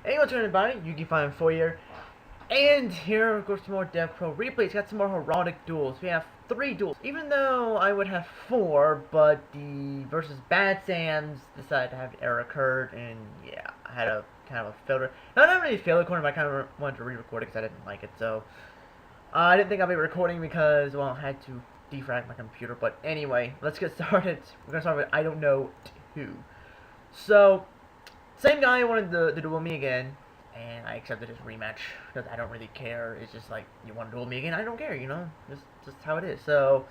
Hey, what's going on, everybody? Yugioh for here. And here goes some more Dev Pro replays. Got some more Heraldic duels. We have 3 duels. Even though I would have 4, but the versus Bad Sam's decided to have an error occurred, and yeah, I had a kind of a failure. Not really a failure recording, but I kind of wanted to re-record it because I didn't like it. So I didn't think I'd be recording because, well, I had to defrag my computer. But anyway, let's get started. We're gonna start with I don't know 2. So same guy wanted to duel me again, and I accepted his rematch because I don't really care. It's just like, you want to duel me again? I don't care, you know? Just how it is. So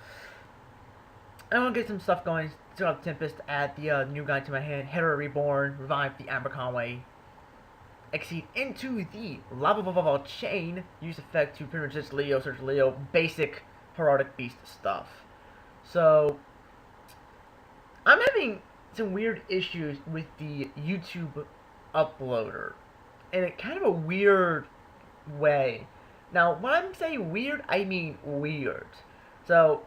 I want to get some stuff going. Still have Tempest, add the new guy to my hand, Hera Reborn, revive the Amber Conway, exceed into the Lava chain, use effect to pretty much just Leo, search Leo, basic Heraldic Beast stuff. So I'm having some weird issues with the YouTube uploader, in a kind of a weird way. Now, when I'm saying weird, I mean weird. So,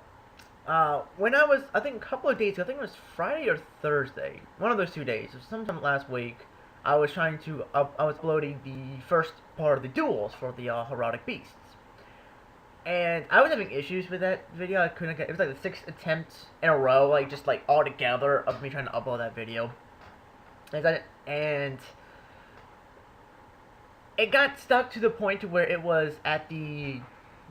when I was, I think a couple of days ago, I think it was Friday or Thursday, one of those 2 days, or sometime last week, I was trying to, I was uploading the first part of the duels for the Heraldic Beasts. And I was having issues with that video. I couldn't get. It was like the 6th attempt in a row, like just like all together of me trying to upload that video. And it got stuck to the point to where it was at the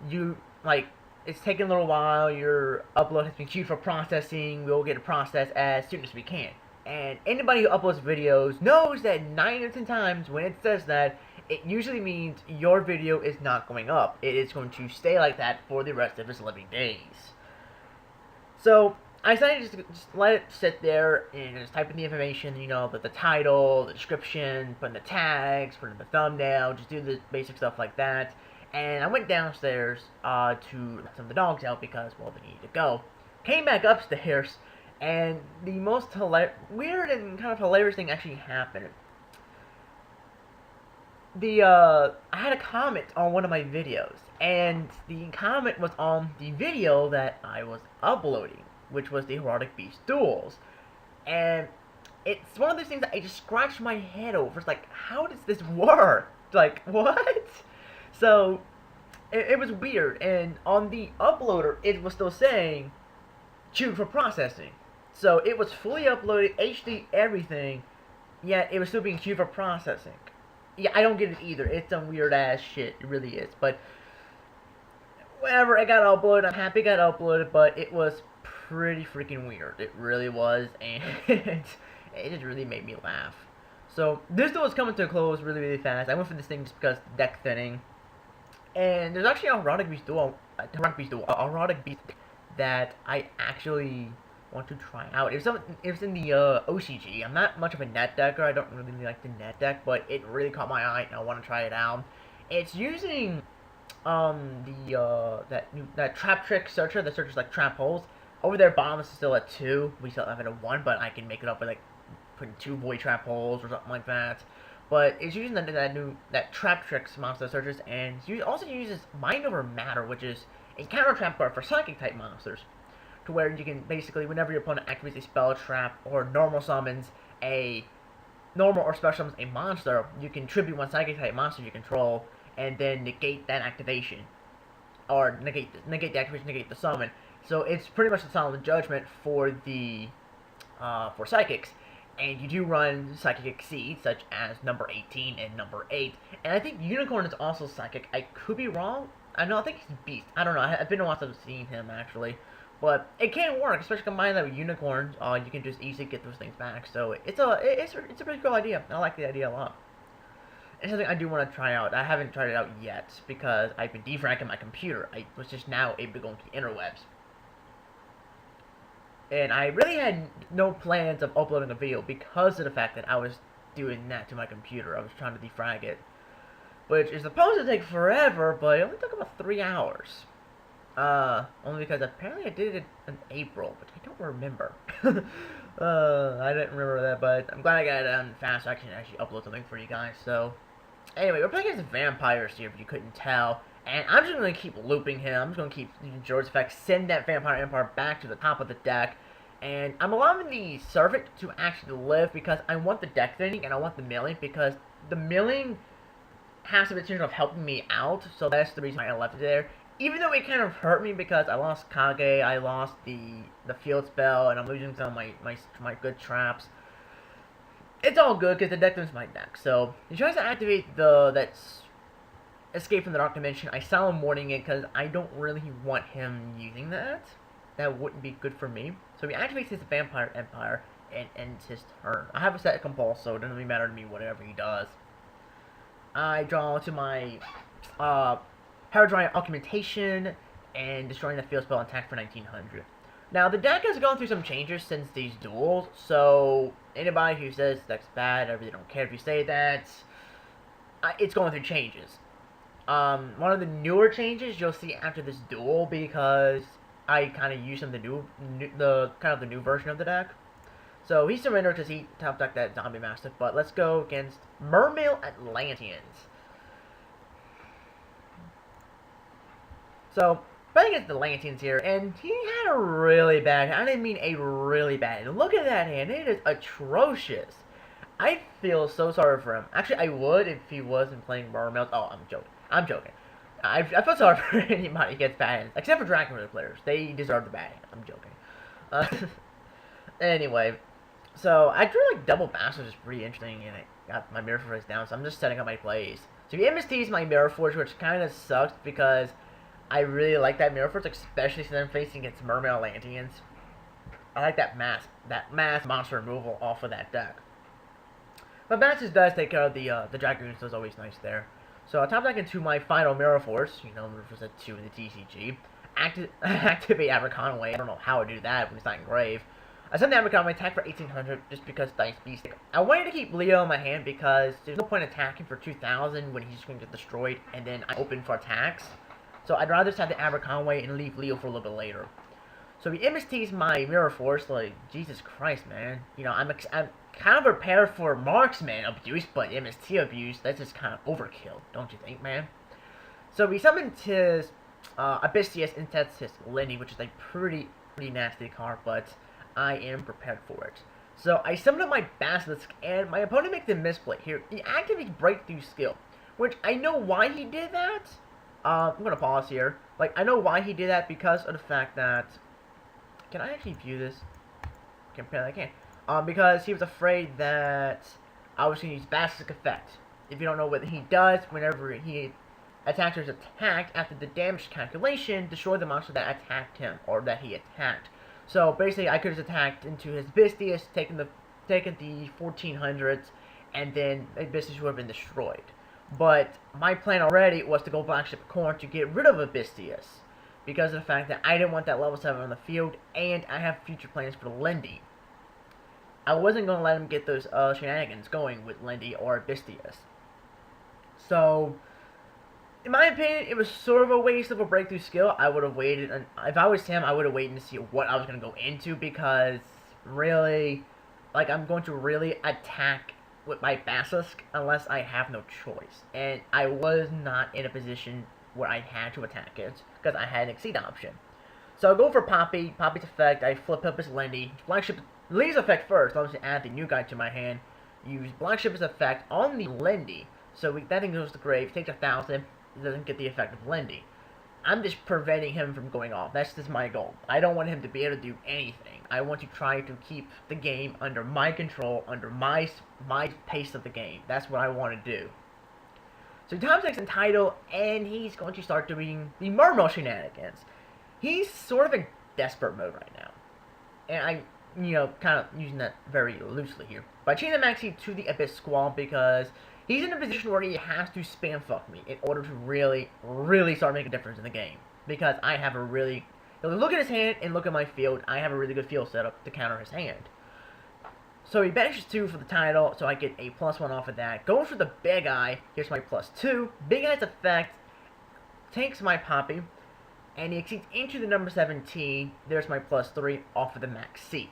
it's taking a little while. Your upload has been queued for processing. We'll get it processed as soon as we can. And anybody who uploads videos knows that 9 out of 10 times when it says that, it usually means your video is not going up. It is going to stay like that for the rest of its living days. So I decided to just let it sit there and just type in the information, you know, the title, the description, put in the tags, put in the thumbnail, just do the basic stuff like that. And I went downstairs to let some of the dogs out because, well, they needed to go. Came back upstairs, and the most weird and kind of hilarious thing actually happened. I had a comment on one of my videos, and the comment was on the video that I was uploading, which was the Heraldic Beast Duels. And it's one of those things that I just scratched my head over. It's like, how does this work? Like, what? So, it was weird, and on the uploader, it was still saying, queued for processing. So, it was fully uploaded, HD, everything, yet it was still being queued for processing. Yeah, I don't get it either. It's some weird ass shit. It really is. But whatever, it got uploaded. I'm happy it got uploaded, but it was pretty freaking weird. It really was, and it just really made me laugh. So this duel is coming to a close really fast. I went for this thing just because deck thinning. And there's actually a Heraldic Beast duel, a Heraldic Beast that I actually want to try out. It was in the OCG. I'm not much of a net decker. I don't really like the net deck, but it really caught my eye, and I want to try it out. It's using that trap trick searcher that searches like trap holes. Over there, bottom is still at 2. We still have it at 1, but I can make it up with like putting 2 void trap holes or something like that. But it's using that trap tricks monster searches, and it also uses mind over matter, which is a counter trap card for psychic type monsters, to where you can basically, whenever your opponent activates a spell, trap, or normal summons a normal or special summons a monster, you can tribute one psychic type monster you control, and then negate that activation, or negate the activation, negate the summon. So it's pretty much the solid judgment for the for psychics. And you do run psychic exceeds, such as number 18 and number 8. And I think Unicorn is also psychic. I could be wrong. I think he's Beast. I don't know. I've been a while since I've seen him, actually. But it can work, especially combine that with Unicorn. You can just easily get those things back. So it's a pretty cool idea. I like the idea a lot. It's something I do want to try out. I haven't tried it out yet because I've been defracking my computer. I was just now able to go into the interwebs. And I really had no plans of uploading a video because of the fact that I was doing that to my computer. I was trying to defrag it, which is supposed to take forever, but it only took about 3 hours. Only because apparently I did it in April, but I don't remember. I didn't remember that, but I'm glad I got it done fast so I can actually upload something for you guys. So, anyway, we're playing against vampires here, if you couldn't tell. And I'm just going to keep looping him. I'm just going to keep using George's effect, send that Vampire Empire back to the top of the deck, And I'm allowing the Servant to actually live because I want the deck thinning and I want the milling because the milling has the potential of helping me out, so that's the reason why I left it there. Even though it kind of hurt me because I lost Kage, I lost the field spell, and I'm losing some of my good traps. It's all good because the deck is my deck. So he tries to activate that's Escape from the Dark Dimension. I sound warning it because I don't really want him using that. That wouldn't be good for me. So he activates his Vampire Empire and ends his turn. I have a set of Compulse, so it doesn't really matter to me whatever he does. I draw to my Heraldic Augmentation and destroying the field spell attack for 1900. Now, the deck has gone through some changes since these duels, so anybody who says that's bad, I really don't care if you say that. It's going through changes. One of the newer changes you'll see after this duel because I kind of use some of the new version of the deck. So he surrendered because he top decked that Zombie Mastiff, but let's go against Mermail Atlanteans. So, playing against the Atlanteans here, and he had a really bad hand. I didn't mean a really bad hand. Look at that hand. It is atrocious. I feel so sorry for him. Actually, I would if he wasn't playing Mermail. Oh, I'm joking. I'm joking. I feel sorry for anybody who gets bad hands, except for Dragon players. They deserve the bad hand. I'm joking. Anyway, so I drew like double bastards, which is pretty interesting, and I got my Mirror Force down, so I'm just setting up my plays. So he MSTs my Mirror Force, which kind of sucks because I really like that Mirror Force, especially since I'm facing against Mermail Atlanteans. I like that mass monster removal off of that deck. But Bastards does take care of the Dragoons, so it's always nice there. So I top deck into my final Mirror Force, Mirror Force at 2 in the TCG. Activate Aberconway. I don't know how I do that when it's not engraved. I send the Aberconway attack for 1800 just because Dice Beast. I wanted to keep Leo in my hand because there's no point attacking for 2000 when he's just going to get destroyed and then I open for attacks. So I'd rather just have the Aberconway and leave Leo for a little bit later. So he MSTs my Mirror Force, like, Jesus Christ, man. I'm kind of prepared for Marksman abuse, but MST abuse, that's just kind of overkill, don't you think, man? So he summoned his Abyssius and sets his Lenny, which is a pretty nasty card, but I am prepared for it. So I summoned up my Basilisk, and my opponent makes a misplay here. He activates Breakthrough Skill, which I know why he did that. I'm going to pause here. Like, I know why he did that because of the fact that... Can I actually view this? I can. Because he was afraid that I was going to use Basilisk Effect. If you don't know what he does, whenever he attacks or is attacked, after the damage calculation, destroy the monster that attacked him, or that he attacked. So, basically, I could have attacked into his Bistius, taken the 1400s, and then Bistius would have been destroyed. But my plan already was to go Black Ship Corn to get rid of Abyssius, because of the fact that I didn't want that level 7 on the field, and I have future plans for Lindy. I wasn't going to let him get those shenanigans going with Lindy or Abyssius. So, in my opinion, it was sort of a waste of a Breakthrough Skill. I would have waited, and if I was him, I would have waited to see what I was going to go into, because really, like, I'm going to really attack with my Basilisk unless I have no choice. And I was not in a position where I had to attack it, because I had an Exceed option. So I go for Poppy, Poppy's effect, I flip up his Lindy, Black Ship, Lee's effect first, I'll just add the new guy to my hand, use Black Ship's effect on the Lindy, so that thing goes to grave, takes 1,000, doesn't get the effect of Lindy. I'm just preventing him from going off, that's just my goal. I don't want him to be able to do anything. I want to try to keep the game under my control, under my pace of the game. That's what I want to do. So Tom takes the title, and he's going to start doing the Mermail shenanigans. He's sort of in desperate mode right now. And I, kind of using that very loosely here. But I changed the Maxi to the Abyss Squall because he's in a position where he has to spam fuck me in order to really start making a difference in the game. Because I have a really... Look at his hand and look at my field. I have a really good field set up to counter his hand. So he banishes 2 for the title, so I get a +1 off of that. Going for the Big Eye, here's my +2. Big Eye's effect takes my Poppy, and he exceeds into the number 17. There's my +3 off of the Max C.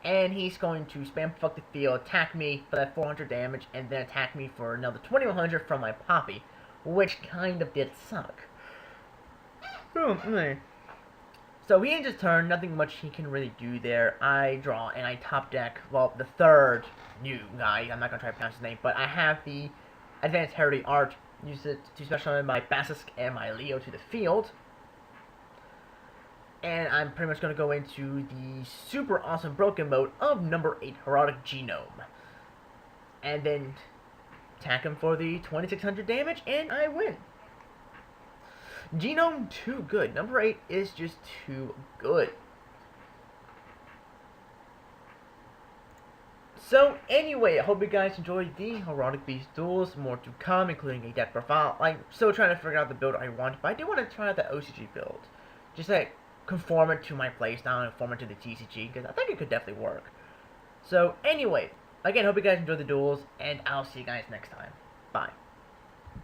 And he's going to spam fuck the field, attack me for that 400 damage, and then attack me for another 2100 from my Poppy, which kind of did suck. So he ends his turn, nothing much he can really do there. I draw and I top deck, well, the third new guy, I'm not going to try to pronounce his name, but I have the Advanced Heraldic art, use it to special summon my Basilisk and my Leo to the field. And I'm pretty much going to go into the super awesome broken mode of number 8 Heraldic Genome. And then attack him for the 2600 damage, and I win. Genome, too good. Number 8 is just too good. So, anyway, I hope you guys enjoyed the Heraldic Beast Duels. More to come, including a deck profile. I'm still trying to figure out the build I want, but I do want to try out the OCG build. Just like conform it to my playstyle and conform it to the TCG, because I think it could definitely work. So, anyway, again, hope you guys enjoyed the duels, and I'll see you guys next time. Bye.